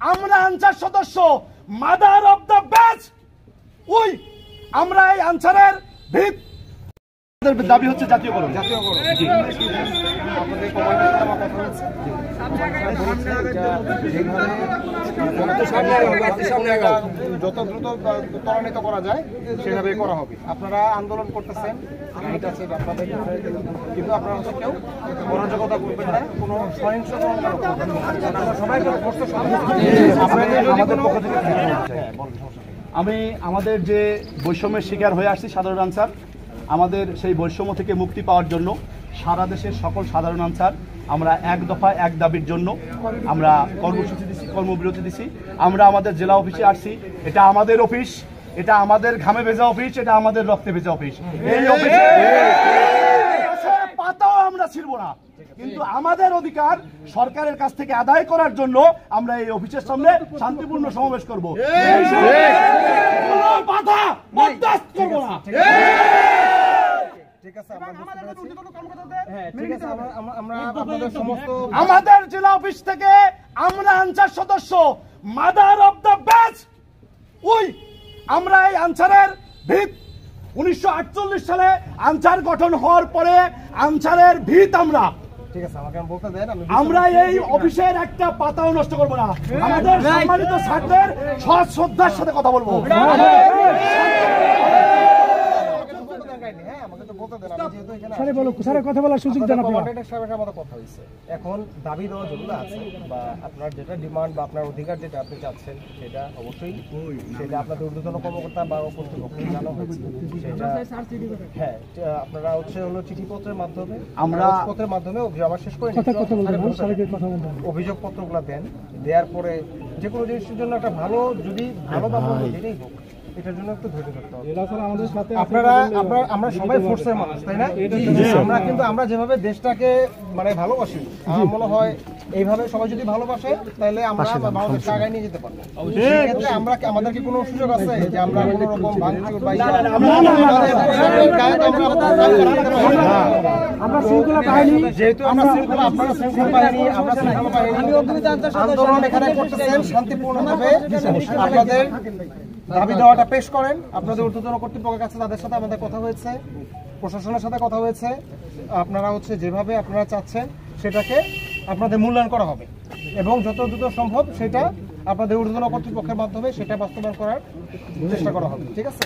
আমরা আনসার সদস্য, mother of the best. ওই আমরা এই আনসারের ভিত দাবি হচ্ছে জাতীয়করণ। যত দ্রুত ত্বরান্বিত করা যায় সেভাবে করা হবে। আপনারা আন্দোলন করতেছেন, রাইট আছে আপনাদের, কিন্তু আপনারা হচ্ছে কেউ অরাজকতা করবেন না, কোনো সহিংসতা আমি আমাদের যে বৈষম্যের শিকার হয়ে আসছি সাধারণ আনসার, আমাদের সেই বৈষম্য থেকে মুক্তি পাওয়ার জন্য সারা দেশের সকল সাধারণ আনসার আমরা এক দফা এক দাবির জন্য আমরা কর্মসূচি দিচ্ছি, কর্মবিরতি দিচ্ছি। আমরা আমাদের জেলা অফিসে আসছি, এটা আমাদের অফিস, এটা আমাদের ঘামে ভেজা অফিস, এটা আমাদের রক্তে ভেজা অফিস। এই অফিসে পাতাও আমরা ছিড়ব না, কিন্তু আমাদের অধিকার সরকারের কাছ থেকে আদায় করার জন্য আমরা এই অফিসের সামনে শান্তিপূর্ণ সমাবেশ করব। বাধা বরদাস্ত করব না। আমাদের জেলা অফিস থেকে আমরা আনসার সদস্য, মাদার অফ দ্য বেস্ট। ওই আমরা এই আনসারের ভিত 1948 সালে আনসার গঠন হওয়ার পরে আনসারের ভিত আমরা। ঠিক আছে, আমাকে বলতে দেন। আমরা এই অফিসের একটা পাতাও নষ্ট করব না। আমাদের সম্মানিত স্যারদের শ্রদ্ধার সাথে কথা বলবো। এখন দাবি দেওয়া যেগুলো আছে বা আপনার যেটা ডিমান্ড বা আপনার অধিকার যেটা আপনি চাচ্ছেন সেটা অবশ্যই সেটা আপনাদের ঊর্ধ্বতন কর্মকর্তা বা কর্তৃপক্ষকে জানানো হয়েছে। সেটা হ্যাঁ, আপনারা হচ্ছে হলো চিঠিপত্রের মাধ্যমে, আমরা পত্রের মাধ্যমে আমার শেষ করে অভিযোগপত্রগুলো দেন। দেওয়ার পরে যে কোনো জিনিসের জন্য একটা ভালো, যদি ভালো বা মন্দ যেটাই হোক, এটার জন্য একটু ধৈর্য ধরতে হবে। আমরা সবাই ফোর্সের মানুষ, তাই না? আমরা যেভাবে দেশটাকে মানে ভালোবাসি, আমার মনে হয় এইভাবে সবাই যদি ভালোবাসে তাহলে আমরা বাংলাদেশকে আগায় নিয়ে যেতে পারবো। সেক্ষেত্রে আমাদের কি কোনো সুযোগ আছে যে আমরা কোনো রকম ভাঙচুর বা যেহেতু আমরা শৃঙ্খলা, আপনারা শৃঙ্খলা বাহিনী, আমরা শৃঙ্খলা বাহিনী আন্দোলন এখানে করতেছেন শান্তিপূর্ণভাবে। আপনাদের দাবি দেওয়াটা পেশ করেন। আপনাদের ঊর্ধ্বতন কর্তৃপক্ষের কাছে তাদের সাথে আমাদের কথা হয়েছে, প্রশাসনের সাথে কথা হয়েছে। আপনারা হচ্ছে যেভাবে আপনারা চাচ্ছেন সেটাকে আপনাদের মূল্যায়ন করা হবে এবং যত দ্রুত সম্ভব সেটা আপনাদের ঊর্ধ্বতন কর্তৃপক্ষের মাধ্যমে সেটা বাস্তবায়ন করার চেষ্টা করা হবে। ঠিক আছে?